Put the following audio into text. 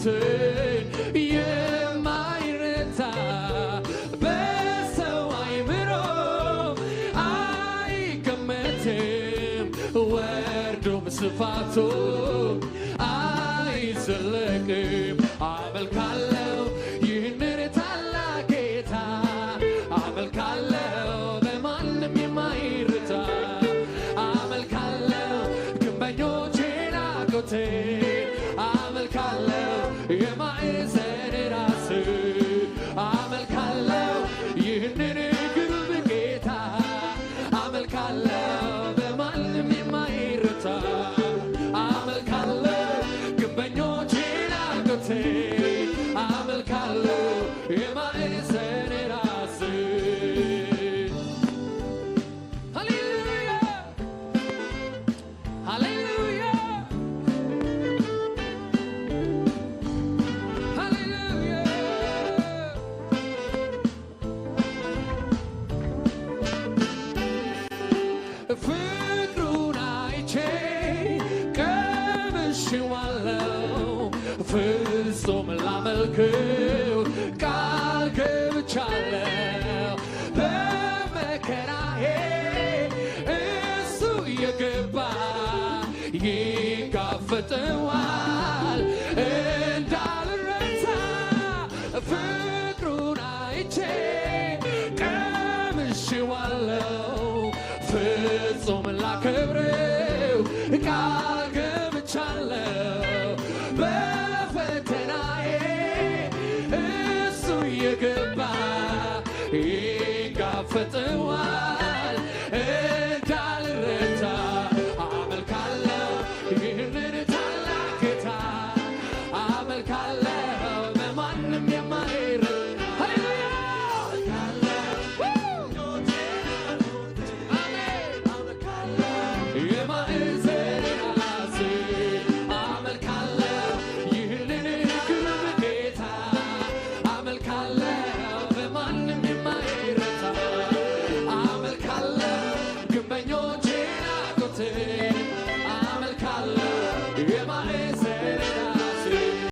ፍላጎትን የማይረታ በሰው አይምሮ አይገመትም ወርዱም ስፋቱ አይዘለቅም አመልካለሁ ይህንን ታላቅ ጌታ አመልካለሁ በማንም የማይረታ አመልካለሁ ግንበኞቼን አጎቴ አመልካለሁ የማዕዘን ራስ አመልካለሁ ይህንን ግሩም ጌታ አመልካለሁ በማንም የማይረታ አመልካለሁ ግንበኞቼን አጎቴ አመልካለሁ የማዕዘን ራስ ሃሌሉያ ሃሌሉያ ሃሌሉያ ፍቅሩን አይቼ ቀምሼዋለሁ ፍጹም ላመልከው ቃል ገብቻለሁ በመከራዬ እሱ የገባ ይጋፈጠዋል እንዳልረታ ፍቅሩን አይቼ ቀምሼዋለሁ ፍጹም ላከብረው ቃል ገብቻለሁ በፈተናዬ እሱ የገባ ይጋፈጠዋል